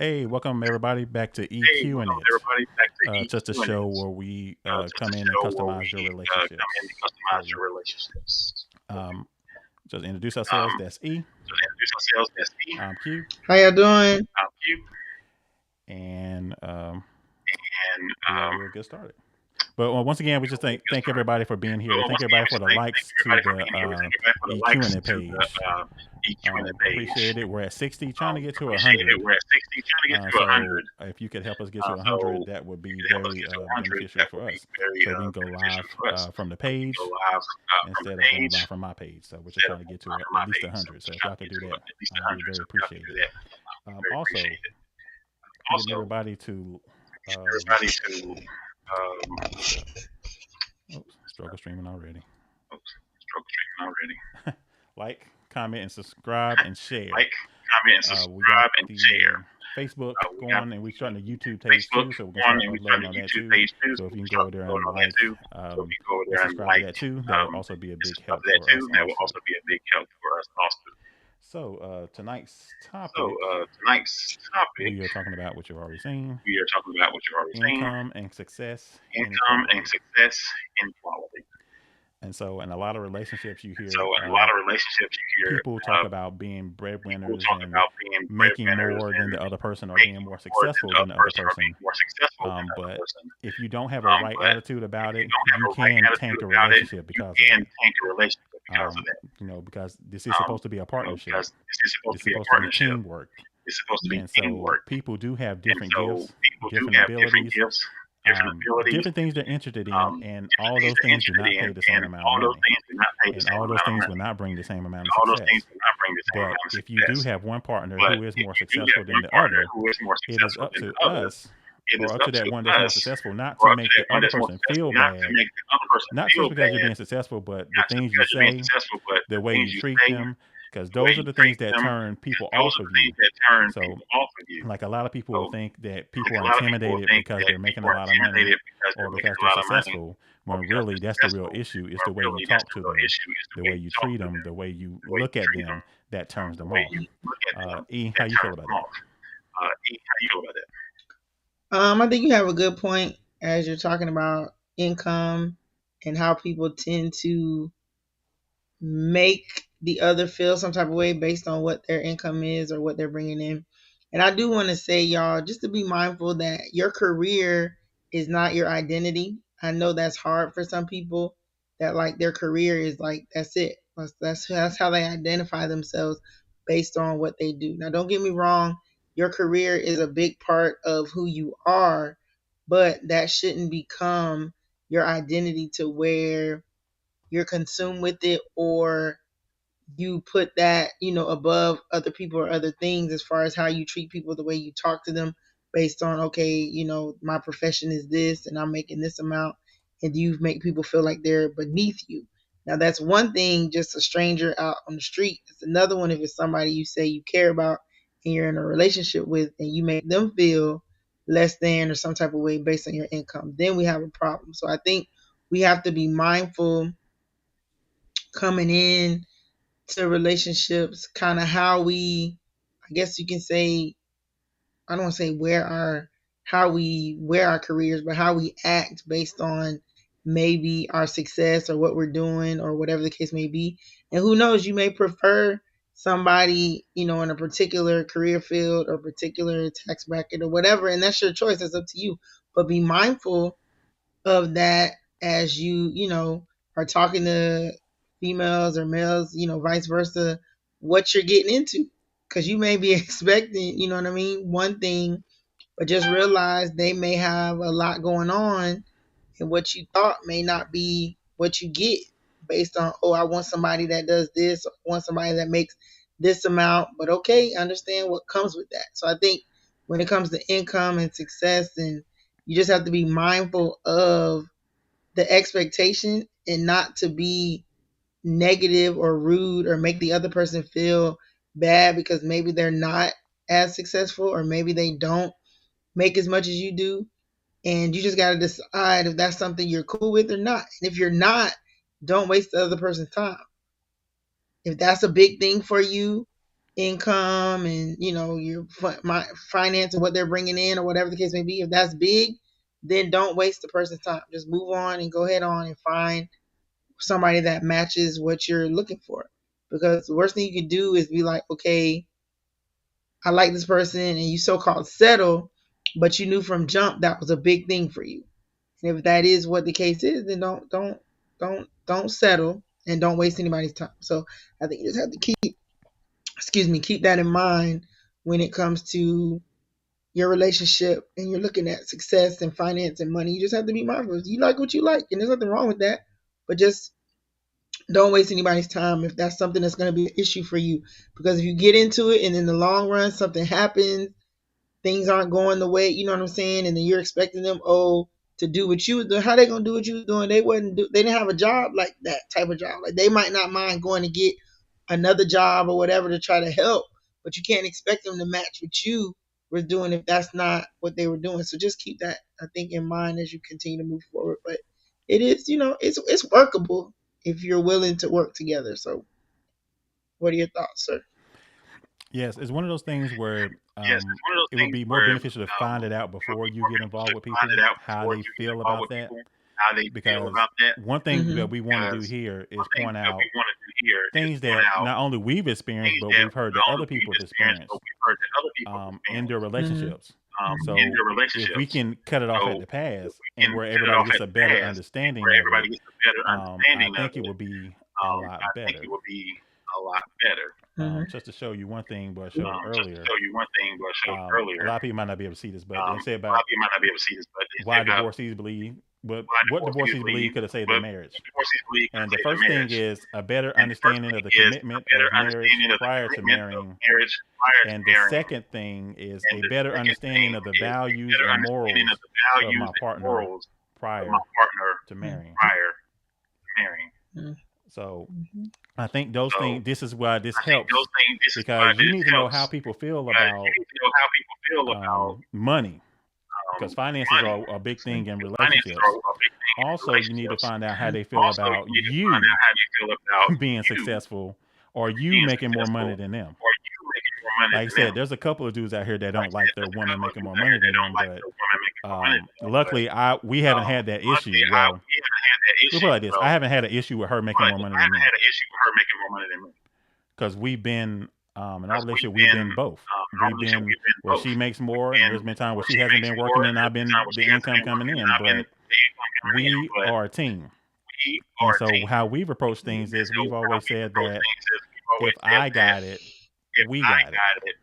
Hey, welcome everybody back to Hey, EQ'IN welcome It. everybody back to Just a EQ'IN show It. where we Just come a in and show where customize your we come in and relationships for customize you. your relationships. Um, just introduce ourselves. Um, That's E. so to introduce ourselves, that's me. I'm Q, How y'all doing? I'm Q, and and we'll get started. But once again, we just we'll get thank started. everybody for being here. But Thank once again, everybody we for just the thank likes to everybody for the being here. We thank everybody for the likes EQ'IN It to the page. EQ'IN It page. Appreciate it. We're at 60, trying to get to Appreciate it. 100. We're at 60, trying to get to So 100. if you could help us get to 100, So that would if you be could help us very get to 100, beneficial that for would be us. very So we can go beneficial live for us. from the So we can go page live from the instead of going page live from my page. So we're just instead of trying to get going live to from at my least page. So 100. we're So just if y'all trying to could get do to that, at least I'd be 100. very So if y'all could do appreciated. that, I'd be very Also, appreciated. getting Also, everybody to everybody to struggle streaming already. stroke training already. Like, comment, and subscribe and share. Like, comment, and We got subscribe, and the share. Facebook We got going, and we're starting the YouTube page Facebook too, so we can on, start and we uploading started on a that YouTube too. page too. So So if you we can go start over there uploading and on that like too. So if you go over and there and subscribe to like that too, that will also be a and big subscribe help to that for too, us that will also. also be a big help for us also. So tonight's So topic, tonight's topic, we are talking about what you've already seen: we are talking about what you've already seen: income and success income and inequality. success inequality. And so, in a lot of relationships, you So hear in a lot of relationships, you hear people talk about being people breadwinners talk and about being making breadwinners more than and the other person or being making more more than successful the than other the other person or being person. more successful than the other But person. if you don't have a right But attitude if about you it, don't have you a right can tank attitude a about it, relationship you because of can that. tank a relationship because of that. Because this is supposed to be a partnership. Because this is supposed It's to be a supposed to be partnership. teamwork. It's supposed to be And so teamwork. people do have And different so gifts, people do different have different abilities, gifts, different abilities, different things they're interested in, and different all things those they're things do interested not in, pay the same and amount of all those money. things do not pay the And same all those amount of things will money. not bring the same amount of All those things success. do not bring the same But amount of if you do success. have one partner But who is if more you do successful have than one the partner other, who is more it is successful up than to the other, us it is or up up to that to one that's more us, successful not to or up to make the that one other that's more person successful, feel not to bad, make the other person not feel just because you're bad, being successful, but the not just things you because you're being say, successful, but the the way things you you treat say, them, because the way those are you the things treat that them, turn because people those off are of the things you. that turn So, people off of you. like a lot of people So, will think that like people are a lot of people will intimidated think because that they're making people a are lot of money intimidated because or they're making because a they're lot of money, successful, or when because really they're that's the real successful, issue is or the way you really that's talk the to real them, issue is the the way way you you talk treat to them, them, the way you the way look you at treat them, them, that turns the them way off. you look at them, How that you feel turns about them that? off. How you feel about that? I think you have a good point as you're talking about income and how people tend to make the other feel some type of way based on what their income is or what they're bringing in. And I do want to say, y'all, just to be mindful that your career is not your identity. I know that's hard for some people that like their career is like that's it. That's how they identify themselves based on what they do. Now, don't get me wrong, your career is a big part of who you are, but that shouldn't become your identity to where you're consumed with it or you put that, above other people or other things as far as how you treat people, the way you talk to them based on, okay, my profession is this and I'm making this amount, and you make people feel like they're beneath you. Now, that's one thing, just a stranger out on the street. It's another one if it's somebody you say you care about and you're in a relationship with and you make them feel less than or some type of way based on your income. Then we have a problem. So I think we have to be mindful coming in to relationships, kind of how we, I guess you can say, I don't want to say how we wear our careers, but how we act based on maybe our success or what we're doing or whatever the case may be. And who knows, you may prefer somebody, in a particular career field or particular tax bracket or whatever, and that's your choice. That's up to you. But be mindful of that as you are talking to females or males, vice versa, what you're getting into. Because you may be expecting, you know what I mean, one thing, but just realize they may have a lot going on, and what you thought may not be what you get based on, oh, I want somebody that does this, or I want somebody that makes this amount. But okay, understand what comes with that. So I think when it comes to income and success, and you just have to be mindful of the expectation and not to be negative or rude or make the other person feel bad because maybe they're not as successful or maybe they don't make as much as you do. And you just got to decide if that's something you're cool with or not. And if you're not, don't waste the other person's time. If that's a big thing for you income and your finance and what they're bringing in or whatever the case may be, if that's big, then don't waste the person's time. Just move on and go ahead on and find somebody that matches what you're looking for. Because the worst thing you can do is be like, okay, I like this person, and you so-called settle, but you knew from jump that was a big thing for you. And if that is what the case is, then don't settle and don't waste anybody's time. So I think you just have to keep that in mind when it comes to your relationship and you're looking at success and finance and money. You just have to be mindful. You like what you like, and there's nothing wrong with that. But just don't waste anybody's time if that's something that's going to be an issue for you. Because if you get into it and in the long run something happens, things aren't going the way, you know what I'm saying, and then you're expecting them, to do what you was doing. How they gonna do what you was doing? They didn't have a job like that type of job. Like, they might not mind going to get another job or whatever to try to help, but you can't expect them to match what you were doing if that's not what they were doing. So just keep that, I think, in mind as you continue to move forward. But it is, it's workable if you're willing to work together. So what are your thoughts, sir? Yes, it's one of those things where Yes, it's one of those it would things be more where beneficial to find it out it would before be you more get beneficial involved to with find it people, out how before they you get feel involved about with that. people, how they feel Because about that. one thing that we want to do Because here is one thing point that we out want to do here is things point that out not only we've experienced, things but that we've heard not that only other we've people have experienced, but experienced we've heard that other people have in their experienced relationships. in So their if we relationships. can cut it off at So the if pass we and can where cut it everybody off gets at a the better pass and understanding where of it, everybody gets a better I understanding of think it it, would be a lot I think it better. would be a lot better. Just to show you one thing, but I showed Just to earlier. show you one thing, what I showed A earlier. lot of people might not be able to see this, but A they say lot about of people might not be able to see this, but they say why about divorcees believe, why what divorcees divorcees believe leave, could have saved their what marriage. divorcees leave And could the save their first thing marriage. is a better And the first understanding thing of the is a commitment better of marriage understanding of the prior to commitment of marrying. marriage prior to And the marrying. second thing is And a the better second thing understanding of the is a values better and understanding of morals the of values my and partner morals of my prior partner to marrying. prior to marrying. So Mm-hmm. I think those So things, this is why this I think those helps, things, this is why because you this need to know how helps, people feel because you about need to know how people feel about money, because finances money. are a big thing in Because finances are relationships. a big thing in Also, you need to relationships. find out how they feel Also, you about need to find you out how you feel about being you successful or you being making more money successful than them. or you making more money Like I than said, them. there's a couple of dudes out here that Like don't I said, like their there's a woman couple of making dudes more out money here that than don't them, like but their woman making more money than them. But luckily, we haven't had that luckily, issue. Well, we haven't had that we'll put it issue. like this: I Well, haven't had an issue with her making more money I than haven't me, had an issue with her making more money than me. because we've been in our Because relationship, we've been both. in our We've relationship, been we've been where both. she makes more, and And there's been times where where she she hasn't makes been more, working, and and I've there's been times been where the she hasn't income been coming working, and in. I've been But the income coming in. we But are a team, we and are a so team. how we've approached And things is so we've how always we said approach that things is we've if always said I that got it, if we I got it. got it,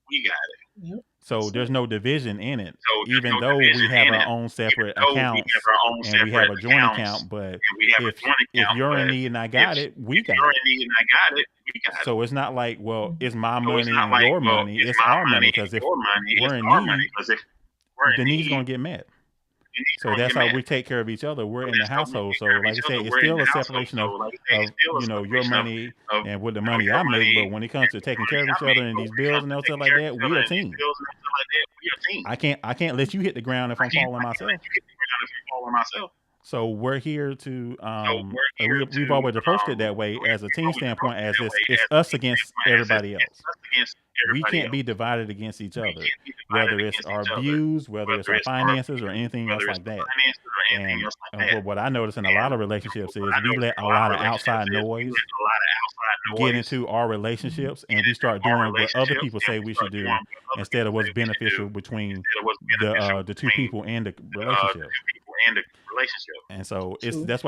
we got it. Yep. So there's no division in it, So there's even no though we division have in our it. own Even separate though we have accounts our own and we have separate a joint accounts account. But and we have a joint if account, you're in but need and I if got it, we if got you're it. in need and I got it, we got it. So it's not like, well, it's my So it's money not and like, your well, money. it's It's my our money, money and because if your money, we're it's in our money. need, Because if we're the in need's need, gonna get met. the needs So gonna that's get how met. we take care of each other. We're So in the that's how we household. take So care of like I each say, other. it's We're in still the a household. separation So like I say, it's of still a your separation money of and with the money your I make. money But when it comes to and the taking care money of I each other make. and But these when it bills comes and to stuff taking like care of that, each we other are a and these team. bills and stuff like that, we are a team. I can't let you hit the ground if I'm falling I can't myself. let you hit the ground if you fall on myself. So we're here to So we're here to we've always approached it that way as a we've team always standpoint, approached it as that way it's as a us team against standpoint, as everybody it's else. us against We everybody can't be else. divided against each We other, can't be divided whether it's against our each other, views, whether it's whether our it's our finances, or views, anything else whether it's like the that. finances or anything And else like that. for what I notice in a lot And of relationships what is I we notice let in a a lot lot of of relationships outside is we noise let a lot of outside get noise into our relationships, get and we into start our doing what other relationships, people and say we we should start do doing what other instead people of say what's we should do beneficial between instead of what's beneficial the two between people and the the relationship. two people and the relationship. And so True. that's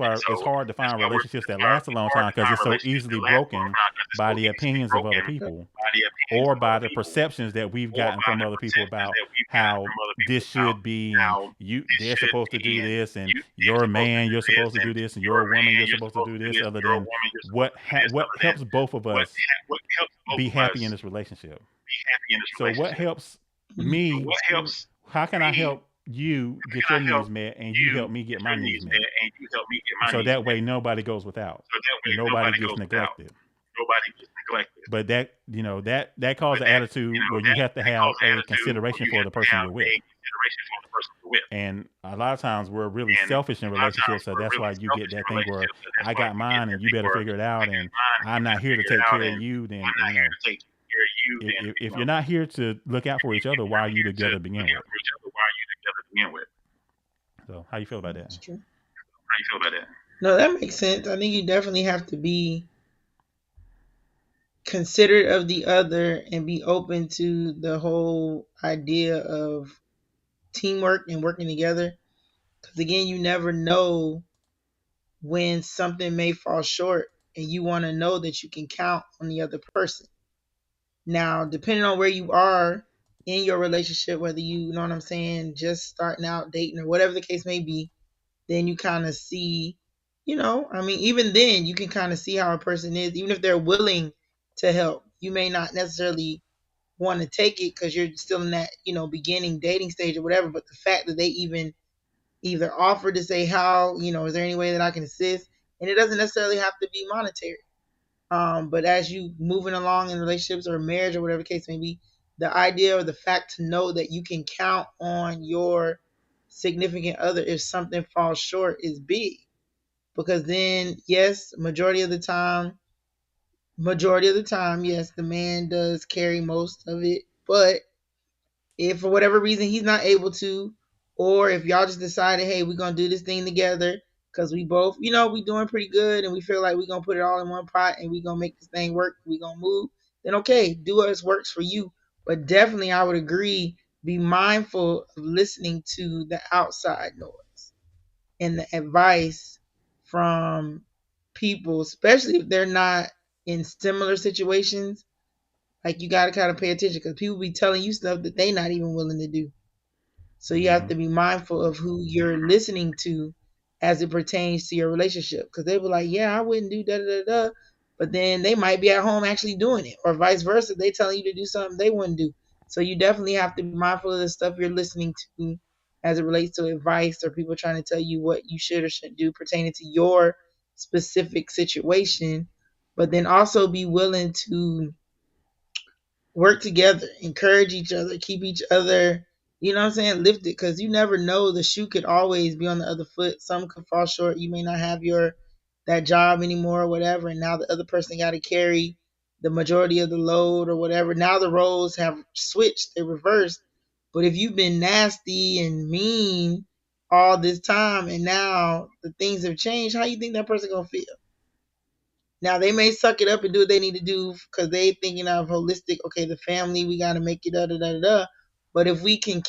And why so it's hard to that's find why relationships that last a it's long hard time, to because find it's so relationships easily that last a long broken time because it's so by the easily opinions of other broken people by the opinions or of by other the people perceptions that we've or gotten by from the other people perceptions about that we've gotten how from other this people about should be, and how this they're should supposed to be, do and this, and they're you're a supposed to man, do you're this, supposed to and do this, and you're you're a a woman, man, you're you're supposed to supposed do to do this, this, other you're a than woman, you're supposed to do this, what other than helps both of us what helps both be of us happy in this relationship. be happy in this So what relationship. helps So me? what helps How can I me? help you How get can your I help needs met, and you help you me get get my your needs needs met? met and you help me get my So needs that met? way nobody goes without. So that way Nobody nobody gets goes without. neglected. nobody gets neglected. But that But causes an that attitude where you have to that have causes a attitude where consideration you for have the to person have you're a with. consideration for the person you're with. And a lot of times we're really And selfish in a lot of times relationships, so we're that's why really you get selfish in that thing where relationships, and that's I why got you get mine that and you thing better where figure it I out, got and mine and you I'm not better here to figure it take out, care of and you. Then I'm not here to take care of you. Then if you're not here to look out for each if other, you're why are not you here to together to begin look with? out for each other, why are you together to begin with? So how you feel about that? That's true. How you feel about that? No, that makes sense. I think you definitely have to be considerate of the other and be open to the whole idea of teamwork and working together. Because again, you never know when something may fall short, and you want to know that you can count on the other person. Now, depending on where you are in your relationship, whether you know what I'm saying, just starting out dating or whatever the case may be, then you kind of see, I mean, even then you can kind of see how a person is, even if they're willing to help. You may not necessarily want to take it because you're still in that, beginning dating stage or whatever, but the fact that they even either offer to say how, is there any way that I can assist? And it doesn't necessarily have to be monetary. But as you moving along in relationships or marriage or whatever the case may be, the idea or the fact to know that you can count on your significant other if something falls short is big. Because then, yes, majority of the time, yes, the man does carry most of it. But if for whatever reason he's not able to, or if y'all just decided, hey, we're gonna do this thing together because we both, we doing pretty good and we feel like we're gonna put it all in one pot and we're gonna make this thing work, we're gonna move, then okay, do what works for you. But definitely I would agree, be mindful of listening to the outside noise and the advice from people, especially if they're not in similar situations. Like you got to kind of pay attention because people be telling you stuff that they not even willing to do. So you have Mm-hmm. to be mindful of who you're listening to as it pertains to your relationship. Because they were like, yeah, I wouldn't do da da da da. But then they might be at home actually doing it, or vice versa. They telling you to do something they wouldn't do. So you definitely have to be mindful of the stuff you're listening to as it relates to advice or people trying to tell you what you should or shouldn't do pertaining to your specific situation. But then also be willing to work together, encourage each other, keep each other, lifted, because you never know, the shoe could always be on the other foot. Some could fall short. You may not have your that job anymore or whatever, and now the other person got to carry the majority of the load or whatever. Now the roles have switched, they reversed. But if you've been nasty and mean all this time and now the things have changed, how you think that person gonna feel? Now they may suck it up and do what they need to do because they thinking of holistic. Okay, the family, we got to make it da da da da da. But if we can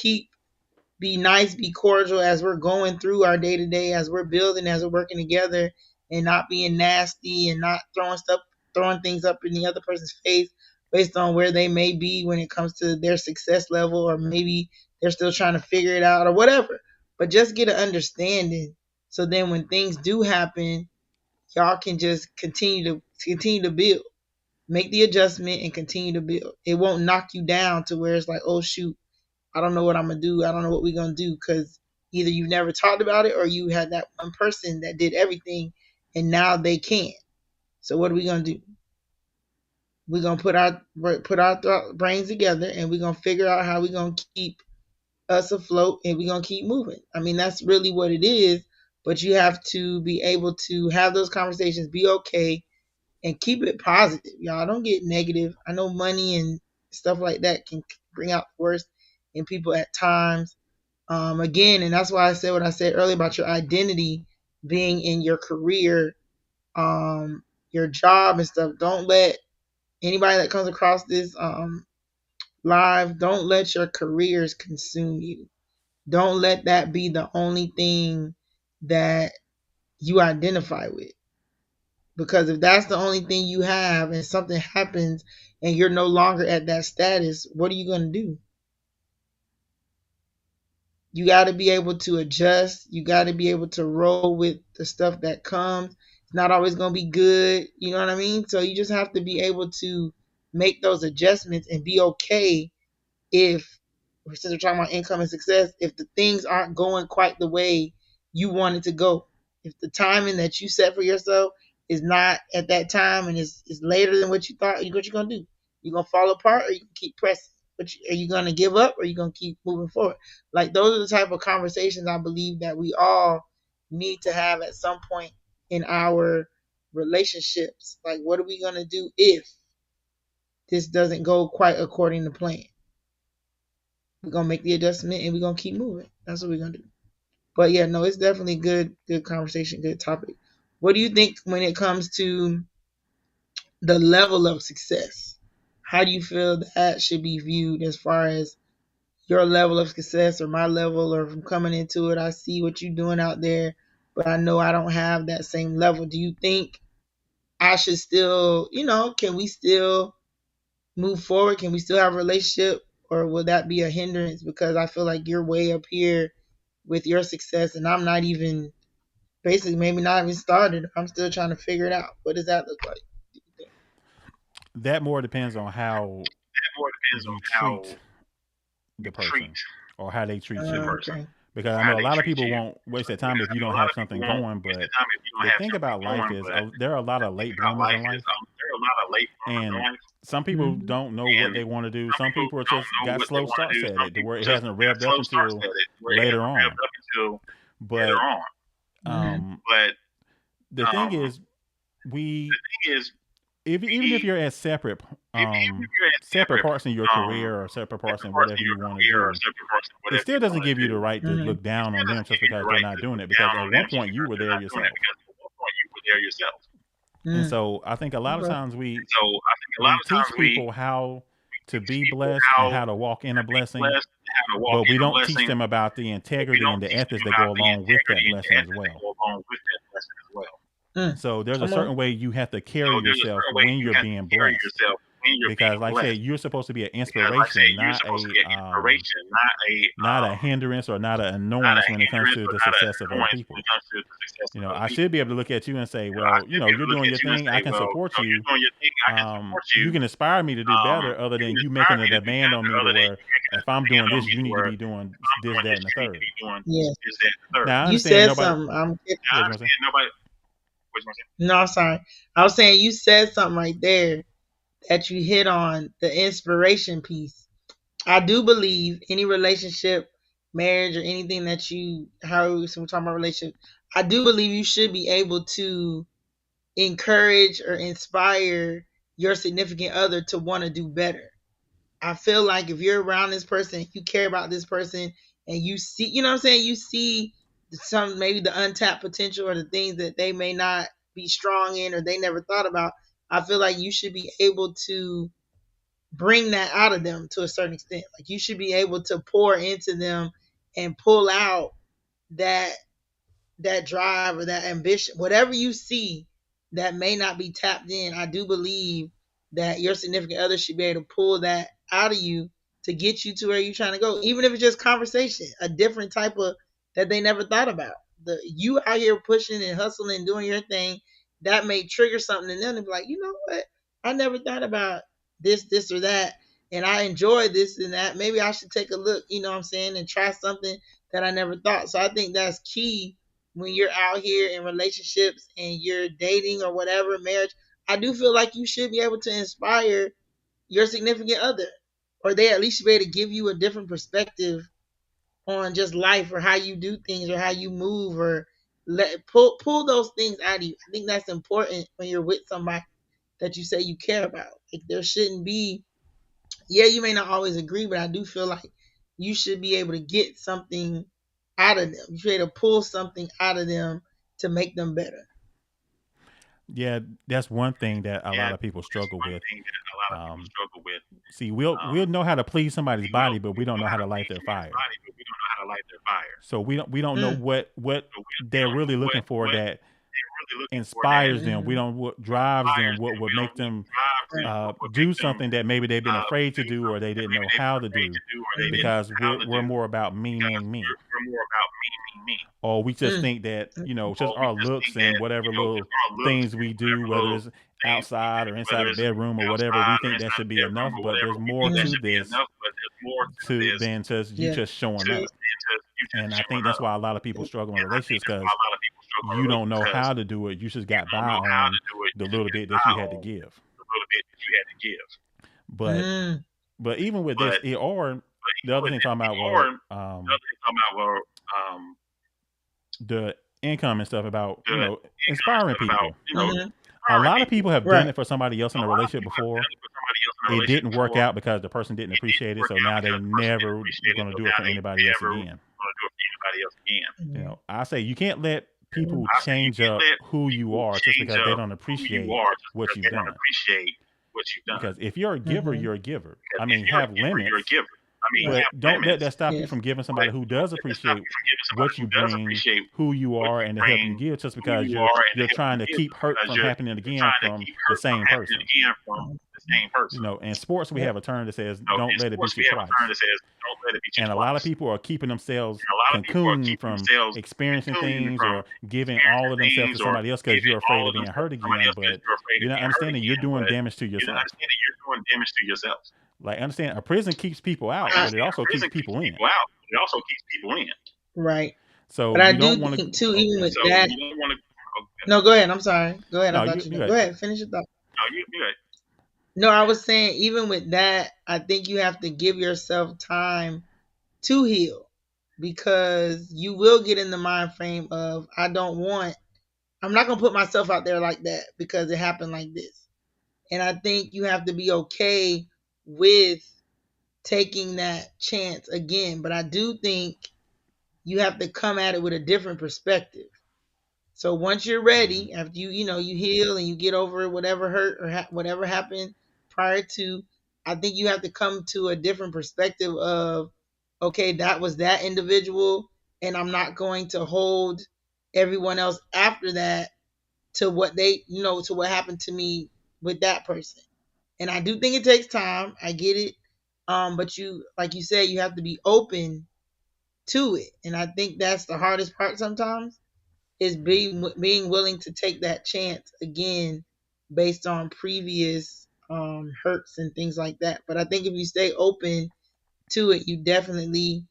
be nice, be cordial as we're going through our day to day, as we're building, as we're working together, and not being nasty and not throwing things up in the other person's face based on where they may be when it comes to their success level, or maybe they're still trying to figure it out or whatever. But just get an understanding. So then when things do happen, y'all can just continue to build, make the adjustment and continue to build. It won't knock you down to where it's like, oh shoot, I don't know what I'm gonna do, I don't know what we're gonna do, because either you've never talked about it or you had that one person that did everything and now they can't. So what are we gonna do? We're gonna put our brains together and we're gonna figure out how we're gonna keep us afloat and we're gonna keep moving. I mean, that's really what it is. But you have to be able to have those conversations, be okay, and keep it positive. Y'all don't get negative. I know money and stuff like that can bring out the worst in people at times. Again, and that's why I said what I said earlier about your identity being in your career, your job and stuff. Don't let anybody that comes across this live, don't let your careers consume you. Don't let that be the only thing that you identify with. Because if that's the only thing you have and something happens and you're no longer at that status, what are you going to do? You got to be able to adjust. You got to be able to roll with the stuff that comes. It's not always going to be good. You know what I mean? So you just have to be able to make those adjustments and be okay if, since we're talking about income and success, if the things aren't going quite the way you want it to go. If the timing that you set for yourself is not at that time and is later than what you thought, what you gonna do? You gonna fall apart or you can keep pressing? Are you gonna give up or are you gonna keep moving forward? Like those are the type of conversations I believe that we all need to have at some point in our relationships. Like, what are we gonna do if this doesn't go quite according to plan? We're gonna make the adjustment and we're gonna keep moving. That's what we're gonna do. But yeah, no, it's definitely good conversation, good topic. What do you think when it comes to the level of success? How do you feel that should be viewed as far as your level of success or my level, or from coming into it, I see what you're doing out there, but I know I don't have that same level. Do you think I should still, can we still move forward? Can we still have a relationship? Or will that be a hindrance because I feel like you're way up here with your success and I'm not even, basically maybe not even started. I'm still trying to figure it out. What does that look like? Do you think? That more depends on how That more depends on you how treat you the treat person or how they treat the you. person, Okay. Because or I how know a they lot of treat people you. won't waste their time Because if I you know don't a lot have of people something won't going. waste their But time if you don't the have thing something about life going. is But there are a lot the of thing late about bloomers in life is life, there are a lot of late bloomers in and life, some people Mm-hmm. don't know what and they want to do. some Some people people are don't just know got what they slow want to starts do. at Some it, to people where it just hasn't got revved up slow starts until at it, where it later hasn't on. revved up until later But on. Mm-hmm. But the thing is, the we thing is, even if we you're at separate even if you're at separate separate parts in your career or separate parts in separate parts whatever in you your want to career or do, separate parts of it whatever still you doesn't want to give you do, the right to Mm-hmm. look it down still on them doesn't just give you because the they're right not to doing look it. down Because at on them one just point you because were they're there not doing it, yourself. because at one point you were there yourself. And Mm-hmm. so I think a lot of Okay. times And so I think a lot we of times teach people how we to teach be people blessed and how how to walk in to a be blessing, blessed and how to walk but in we a don't teach blessing, them about the but we integrity don't and the teach ethics them that about go the along with that integrity and the blessing as ethics that well. go along with that blessing as well. Mm. So there's a Come on. certain way you have to So carry there's a yourself certain way when you you're have to being carry blessed. yourself when you're Because being like I said, blessed. you're supposed to be an Because like I said, inspiration, you're supposed to be an inspiration, not a hindrance or not an not a annoyance when it comes hindrance to or the not an success of other annoyance when people. it comes to the success of other I people. should be able to look at you and say, I well, should be able you're to look doing at your you and thing. say, I can well, support you're you. doing your thing. I can support you. You can inspire me to do better, other You than can you inspire making a me to do demand on better, me to other than where you making a if I'm doing demand on this, me you to need to where be doing if I'm this, doing that, this, and the you need to third. be doing Yeah. this, that, and the third. Now I You understand said nobody. something. Now, I What was I saying? understand nobody. What you want to say? No, sorry. I was saying you said something right there that you hit on, the inspiration piece. I do believe any relationship, marriage, or anything that we're talking about relationship, I do believe you should be able to encourage or inspire your significant other to want to do better. I feel like if you're around this person, you care about this person, and you see, you know what I'm saying, you see some, maybe the untapped potential or the things that they may not be strong in or they never thought about. I feel like you should be able to bring that out of them to a certain extent. Like you should be able to pour into them and pull out that drive or that ambition, whatever you see that may not be tapped in. I do believe that your significant other should be able to pull that out of you to get you to where you're trying to go, even if it's just conversation, a different type of that they never thought about. The you out here pushing and hustling and doing your thing, that may trigger something in them to be like, you know what? I never thought about this, or that, and I enjoy this and that. Maybe I should take a look, you know what I'm saying, and try something that I never thought. So I think that's key when you're out here in relationships and you're dating or whatever, marriage. I do feel like you should be able to inspire your significant other, or they at least should be able to give you a different perspective on just life or how you do things or how you move, or pull those things out of you. I think that's important when you're with somebody that you say you care about. Like there shouldn't be, yeah, you may not always agree, but I do feel like you should be able to get something out of them. You should be able to pull something out of them to make them better. Yeah, that's one thing that a Yeah, lot of people that's struggle one with. thing that a lot of people Um, struggle with. See, we'll know how to please somebody's We will body, but we we don't know know how how to to light please their somebody's fire. body, but we don't know how to light their fire. So we don't know Mm, what So we they're don't know really looking for what that they're really looking for that inspires them. We mm-hmm. don't what drives them. inspires What them. would We don't make what them drives them, Right. what would make do them something that maybe they've been afraid to do do or they something that didn't maybe know they've how been to afraid do. to do or they Mm-hmm. didn't Because know how to we're do, more about me, because me, me. we're more about me, me, me. Or we just Mm, think that Or just we our just think looks that, and whatever just little our looks things and we do, whatever whether little it's things we outside do, or inside whether the it's bedroom or whatever, we outside or think that inside should the be bedroom enough. or But whatever, there's we think more that to mm, should be this enough, but there's more to this than just you yeah. just showing to up. than just you just And I think showing that's up. why a lot of people struggle in And I think relationships that's why because a lot of people you don't know how to do it. You just got by on the little bit that you had to give. But Mm. but even with this, or the other thing talking about the income and stuff about inspiring people. Mhm. A lot of people have done Right. it for somebody else in a relationship before. It didn't work out because the person didn't appreciate it, so now they never going to do it for anybody else again. I say you can't let people change up who you are just because they don't appreciate what you've done. Because if you're a giver, Mhm. you're a giver. I mean, have limits, but don't let that stop you from giving somebody who does appreciate what you bring, who you are, and the help you give, just because you're trying to keep hurt from happening again from the same person. In sports, we have a term that says, "Don't let it beat you twice." And a lot of people are keeping themselves cocooned from experiencing things or giving all of themselves to somebody else because you're afraid of being hurt again. But you're not understanding you're doing damage to yourself. Like, understand, a prison keeps people out, but it also keeps people in. Right. So but I you don't do want think to. too, even with that. No, go ahead. I'm sorry. Go ahead. No, I thought you you. go Go ahead. ahead. Finish your thought. No, I was saying even with that, I think you have to give yourself time to heal, because you will get in the mind frame of I'm not gonna put myself out there like that because it happened like this. And I think you have to be okay with taking that chance again. But I do think you have to come at it with a different perspective. So once you're ready, after you heal and you get over whatever hurt or whatever happened prior to, I think you have to come to a different perspective of, okay, that was that individual, and I'm not going to hold everyone else after that to what to what happened to me with that person. And I do think it takes time. I get it. But like you said, you have to be open to it. And I think that's the hardest part sometimes, is being willing to take that chance again based on previous hurts and things like that. But I think if you stay open to it, you definitely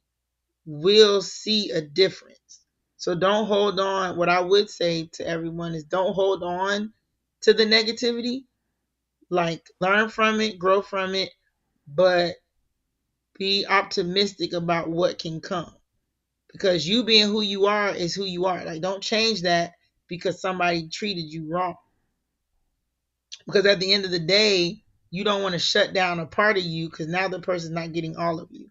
will see a difference. So don't hold on. What I would say to everyone is, don't hold on to the negativity. Like, learn from it, grow from it, but be optimistic about what can come. Because you being who you are is who you are. Like, don't change that because somebody treated you wrong. Because at the end of the day, you don't want to shut down a part of you because now the person's not getting all of you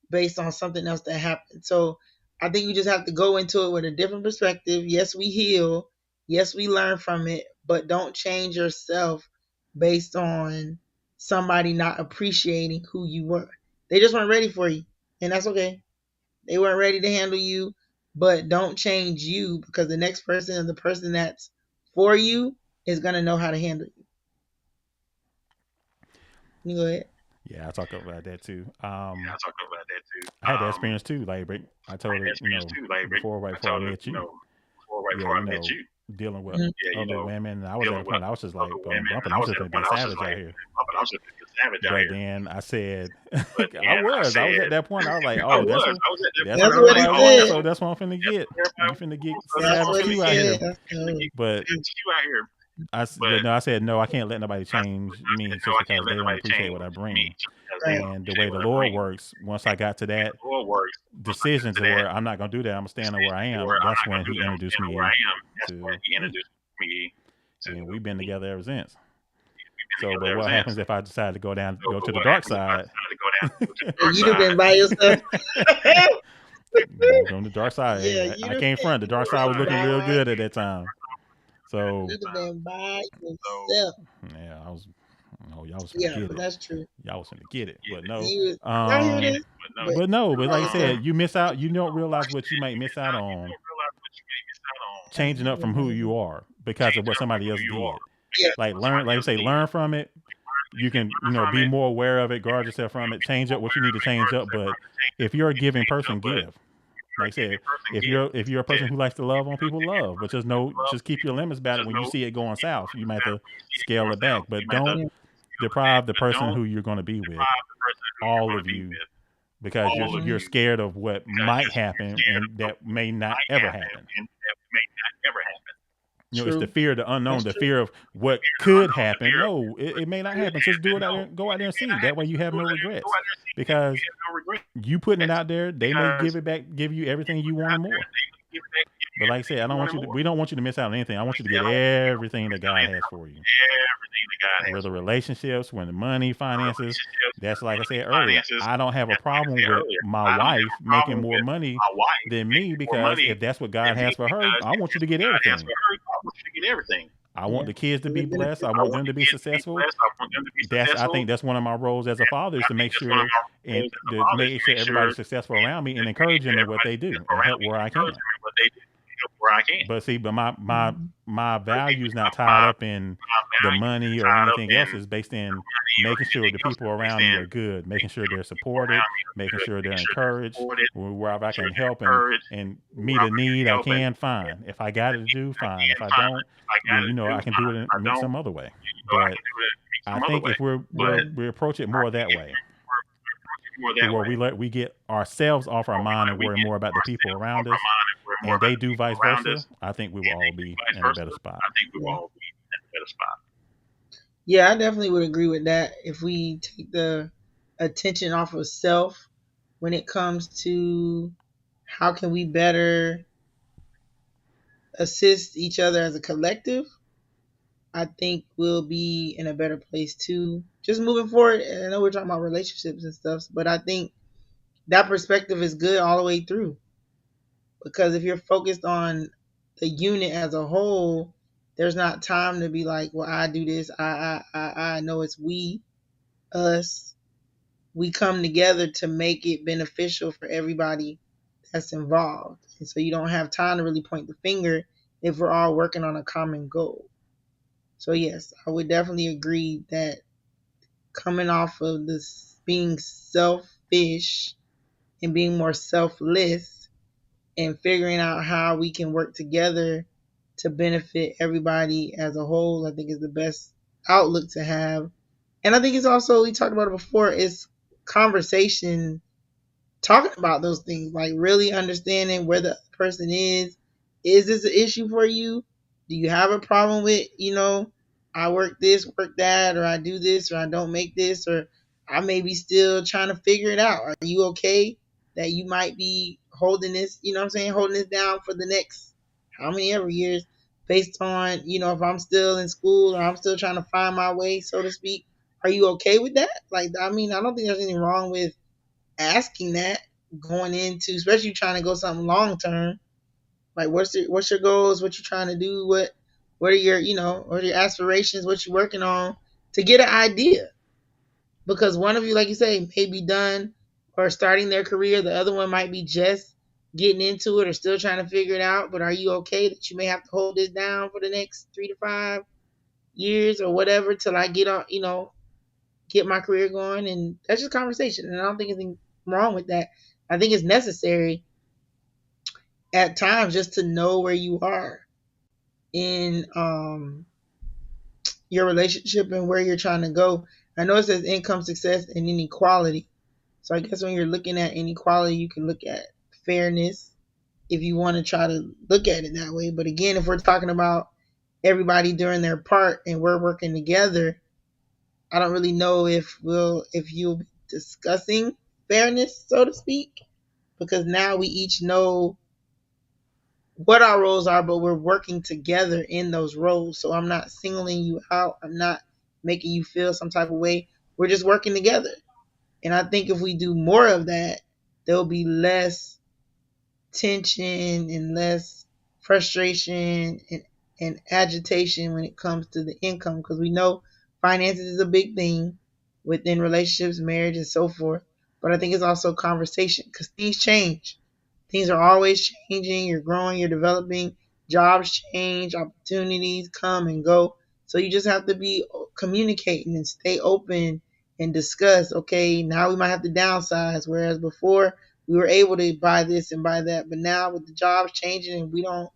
based on something else that happened. So I think you just have to go into it with a different perspective. Yes, we heal. Yes, we learn from it, but don't change yourself based on somebody not appreciating who you were. They just weren't ready for you, and that's okay. They weren't ready to handle you, but don't change you, because the next person and the person that's for you is going to know how to handle you. You go ahead. Yeah, I talk about that too. I had that experience too. Like, I told her, right before I met you. Yeah, dealing with other women. And I was at a point I was just like, bumping. I was just gonna be a savage out here. But then I said, I was at that point. I was like, oh, that's what everybody wants. So that's what I'm finna get. You finna get savage Q out here. But I said, no, I can't let nobody change me just because they don't appreciate what I bring. And the way the Lord works, once I got to that decision to where I'm not gonna do that, I'm gonna stand on where I am. That's when He introduced me to, and we've been together ever since. So, but what happens if I decide to go to the dark side? You'd have been by yourself. From the dark side. Yeah, I came front. The dark side was looking real good at that time. So you'd have been by yourself. Yeah, I was. Oh, y'all was finna Yeah, get but it. that's true. Y'all was finna get it. But no. I hear this. But like I said, you miss out. You don't realize what you might miss out on changing up from who you are because of what somebody else did. Yeah. Like, learn from it. You can, be more aware of it, guard yourself from it, change up what you need to change up. But if you're a giving person, give. Like I said, if you're a person who likes to love on people, love. But just keep your limits about it. When you see it going south, you might have to scale it back. But don't deprive the person who you're going to be with, all of you, because you're scared of what might happen and that may not ever happen. it's the fear of the unknown, the fear of what could happen. No, it may not happen. Just do it out there. Go out there and see. That way you have no regrets. Because you putting it out there, they may give you everything you want and more. But like I said, we don't want you to miss out on anything. I want you to get everything that God has for you. Whether relationships, when the money, finances, that's like I said earlier. I don't have a problem with my wife making more money than me, because if that's what God has for her, I want you to get everything. I want the kids to be blessed. I want them to be successful. I think that's one of my roles as a father, is to make sure everybody's successful around me and encourage them in what they do and help where I can. But see, my value is not tied up in the money or anything else. It's based in making sure the people around me are good, making sure they're supported, making sure they're encouraged, wherever I can help and meet a need I can, fine. If I got it to do, fine. If I don't, then, I can do it in some other way. But I think if we approach it more that way, where we get ourselves off our mind and worry more about the people around us, and they do vice versa, I think we will all be in a better spot. Yeah, I definitely would agree with that. If we take the attention off of self when it comes to how can we better assist each other as a collective, I think we'll be in a better place too. Just moving forward, I know we're talking about relationships and stuff, but I think that perspective is good all the way through. Because if you're focused on the unit as a whole, there's not time to be like, well, I do this. I know it's we, us. We come together to make it beneficial for everybody that's involved. And so you don't have time to really point the finger if we're all working on a common goal. So yes, I would definitely agree that coming off of this being selfish and being more selfless and figuring out how we can work together to benefit everybody as a whole, I think is the best outlook to have. And I think it's also, we talked about it before, it's conversation, talking about those things, like really understanding where the person is. Is this an issue for you? Do you have a problem with, I work this, work that, or I do this, or I don't make this, or I may be still trying to figure it out. Are you okay that you might be holding this, holding this down for the next how many ever years based on, if I'm still in school or I'm still trying to find my way, so to speak. Are you okay with that? I don't think there's anything wrong with asking that going into, especially trying to go something long term. Like, what's your goals? What you trying to do? What are your, what are your aspirations? What you working on, to get an idea? Because one of you, like you say, may be done or starting their career. The other one might be just getting into it or still trying to figure it out. But are you okay that you may have to hold this down for the next 3 to 5 years or whatever till I get on, get my career going? And that's just conversation. And I don't think anything wrong with that. I think it's necessary at times just to know where you are in your relationship and where you're trying to go. I know it says income, success, and inequality. So I guess when you're looking at inequality, you can look at fairness if you want to try to look at it that way. But again, if we're talking about everybody doing their part and we're working together, I don't really know if you'll be discussing fairness, so to speak, because now we each know what our roles are, but we're working together in those roles. So I'm not singling you out. I'm not making you feel some type of way. We're just working together. And I think if we do more of that, there'll be less tension and less frustration and agitation when it comes to the income, because we know finances is a big thing within relationships, marriage, and so forth. But I think it's also conversation, because things change. Things are always changing. You're growing, you're developing. Jobs change, opportunities come and go. So you just have to be communicating and stay open and discuss, okay, now we might have to downsize, whereas before we were able to buy this and buy that. But now with the jobs changing and we don't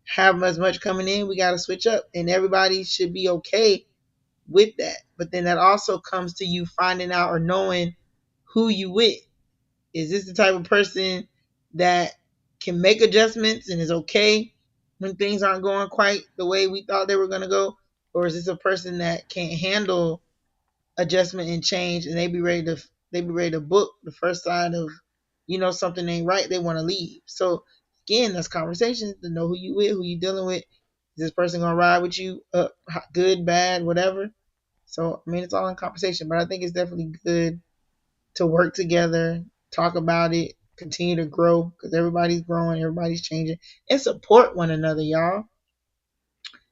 have as much coming in, we got to switch up. And everybody should be okay with that. But then that also comes to you finding out or knowing who you with. Is this the type of person that can make adjustments and is okay when things aren't going quite the way we thought they were going to go? Or is this a person that can't handle adjustment and change, and they be ready to book the first sign of something ain't right, they want to leave? So again, that's conversations to know who you with, who you dealing with. Is this person gonna ride with you up, good, bad, whatever? So I mean, it's all in conversation, but I think it's definitely good to work together, talk about it, continue to grow, because everybody's growing, everybody's changing, and support one another, y'all.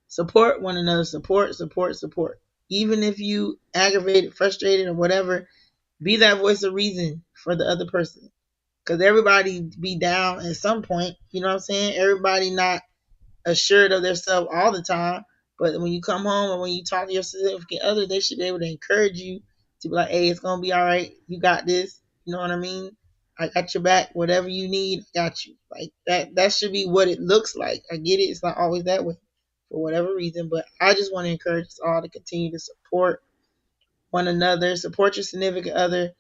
Support one another. Support. Even if you aggravated, frustrated, or whatever, be that voice of reason for the other person. Because everybody be down at some point. You know what I'm saying? Everybody not assured of themselves all the time. But when you come home or when you talk to your significant other, they should be able to encourage you to be like, hey, it's going to be all right. You got this. You know what I mean? I got your back. Whatever you need, I got you. Like that should be what it looks like. I get it. It's not always that way for whatever reason. But I just want to encourage us all to continue to support one another, support your significant other,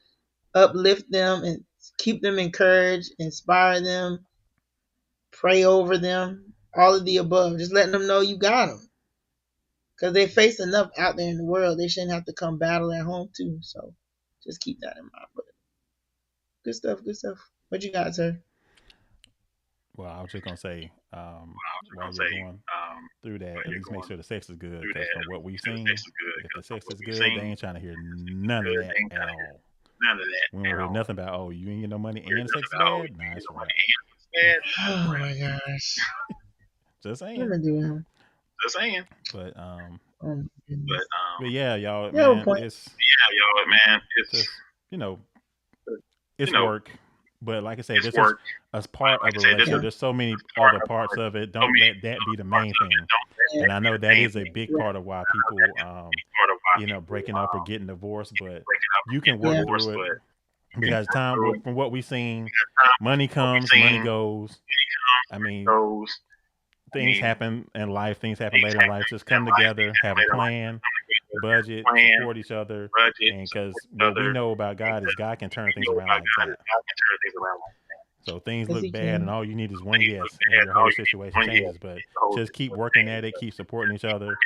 uplift them, and keep them encouraged, inspire them, pray over them, all of the above. Just letting them know you got them. Because they face enough out there in the world. They shouldn't have to come battle at home, too. So just keep that in mind. But good stuff. What you got, sir? Well, I was just gonna say, while you're going through that, at least make sure the sex is good. Because from what we've seen, if the sex is good, they ain't trying to hear none of that at all. We don't hear nothing about, oh, you ain't get no money and sex is bad. Nah, it's right. Oh my gosh. Just What saying. am I doing? But Oh my goodness. but yeah, y'all, You have a man, point. it's just it's work. But like I said, this is as part of a relationship. There's so many other parts of it. Don't let that be the main thing. And I know that is a big part of why people breaking up or getting divorced. But you can work Yeah. through it because from what we've seen, money comes, money goes. I mean, things happen in life. Things happen later in life. Just come together, have a plan, budget, support each other, and because what we know about God is God can turn things around like that. So things Yes, look he bad, and can. all you need is one yes, and your whole situation changes. But just keep working at it, keep supporting each other,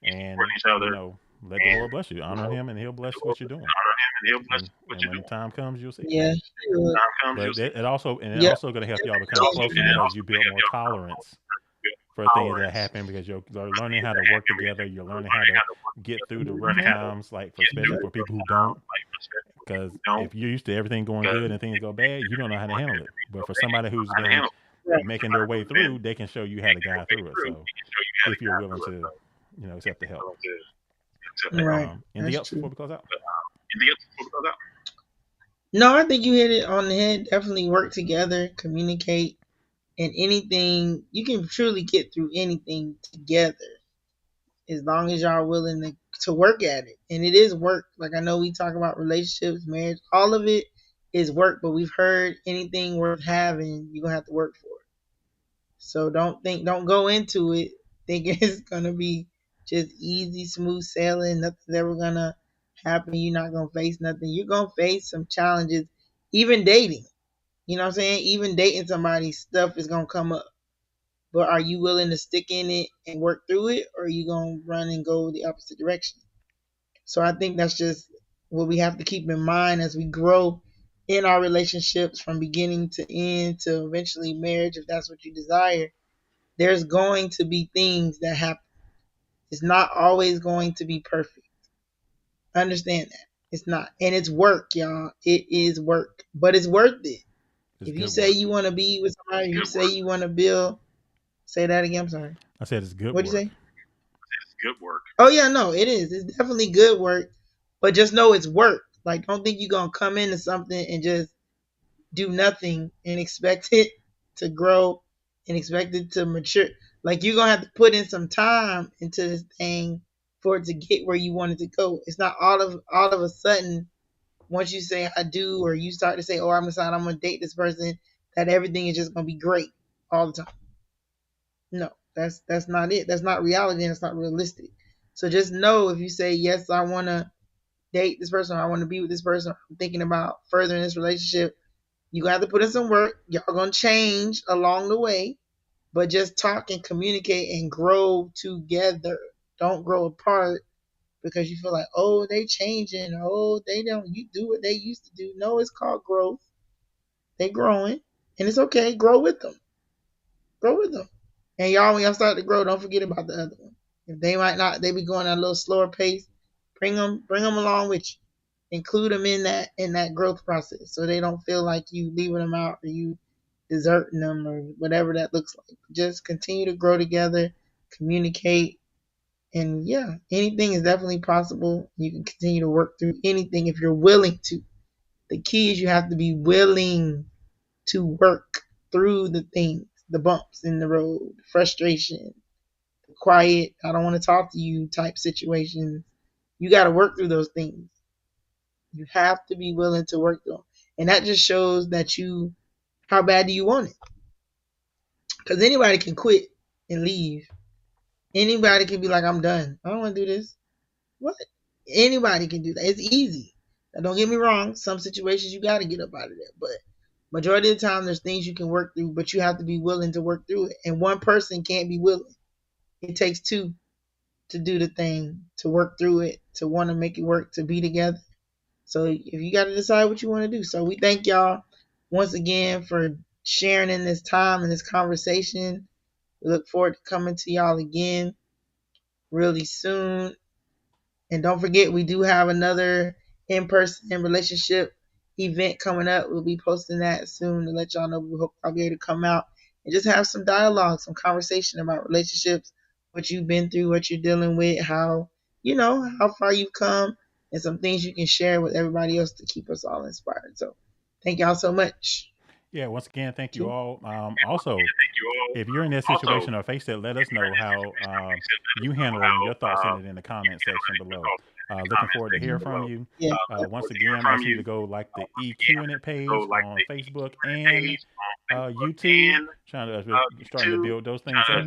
and let the Lord bless you. Honor Him, and He'll bless what you're doing. And when the time comes, you'll see. Yeah. But it also going to help y'all become Yep. closer because you build more tolerance for things that happen because you're learning how to work together. You're learning how to get through the rough times, especially for people who don't. Because if you're used to everything going good and things go bad, you don't know how to handle it. But for somebody who's been making their way through, they can show you how to guide through it. So if you're willing to, accept the help. Right. Anything That's else true. before we close out? No, I think you hit it on the head. Definitely work together, communicate, and anything you can truly get through anything together as long as y'all are willing to work at it. And it is work. Like I know we talk about relationships, marriage, all of it is work, but we've heard anything worth having, you're gonna have to work for it. So don't go into it thinking it's gonna be just easy, smooth sailing, nothing's ever gonna happen, you're not gonna face nothing. You're gonna face some challenges, even dating. You know what I'm saying? Even dating somebody, stuff is gonna come up. But are you willing to stick in it and work through it, or are you gonna run and go the opposite direction? So I think that's just what we have to keep in mind as we grow in our relationships from beginning to end to eventually marriage, if that's what you desire. There's going to be things that happen. It's not always going to be perfect. Understand that. It's not. And it's work, y'all. It is work. But it's worth it. It's If you good say work. you want to be with somebody, you say you want to build, say that again. I'm sorry. I said it's good What'd work. you say? Oh yeah, no, it is. It's definitely good work. But just know it's work. Like don't think you're gonna come into something and just do nothing and expect it to grow and expect it to mature. Like you're gonna have to put in some time into this thing for it to get where you want it to go. It's not all of a sudden once you say I do or you start to say, oh, I'm gonna date this person, that everything is just gonna be great all the time. No, that's not it. That's not reality and it's not realistic. So just know if you say yes, I wanna date this person, or I want to be with this person, I'm thinking about furthering this relationship, you gonna have to put in some work. Y'all gonna change along the way, but just talk and communicate and grow together. Don't grow apart because you feel like, oh, they changing, oh, they don't you do what they used to do. No, it's called growth. They growing, and it's okay. Grow with them. Grow with them. And y'all, when y'all start to grow, don't forget about the other one. If they might not, they be going at a little slower pace. Bring them along with you. Include them in that growth process, so they don't feel like you leaving them out or you deserting them or whatever that looks like. Just continue to grow together, communicate, and yeah, anything is definitely possible. You can continue to work through anything if you're willing to. The key is you have to be willing to work through the things, the bumps in the road, the frustration, the quiet, I don't want to talk to you type situations. You got to work through those things. You have to be willing to work through them. And that just shows that how bad do you want it? Because anybody can quit and leave. Anybody can be like, I'm done. I don't want to do this. What? Anybody can do that. It's easy. Now, don't get me wrong. Some situations you got to get up out of there. But majority of the time, there's things you can work through, but you have to be willing to work through it. And one person can't be willing. It takes two to do the thing, to work through it, to want to make it work, to be together. So if you got to decide what you want to do. So we thank y'all once again for sharing in this time and this conversation. We look forward to coming to y'all again really soon. And don't forget, we do have another in-person relationship event coming up. We'll be posting that soon to let y'all know. We hope I'll be able to come out and just have some dialogue, some conversation about relationships, what you've been through, what you're dealing with, how far you've come, and some things you can share with everybody else to keep us all inspired. So thank y'all so much. Yeah, once again, thank you all. Also, if you're in that situation or face it, let us know how you handle it and your thoughts in it in the comment section below. Looking forward to hear from you. Yeah. Once again, make sure you go like the EQ'IN It page on Facebook and YouTube. Starting to build those things up.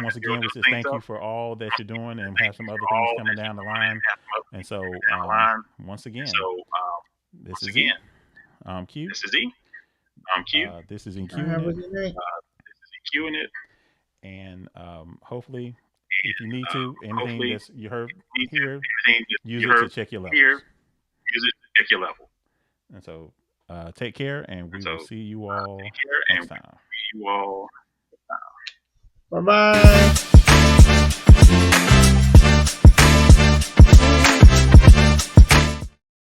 Once again, we just thank you for all that you're doing and have some other things coming down the line. And so, once again, this is E. Q. This is E. Q. This is EQ'IN It. This is EQ'IN It. And hopefully, if you need to, anything that you heard here, use it to check your levels. Use it to check your level. And so, take care, and we will see you all next time. Bye-bye.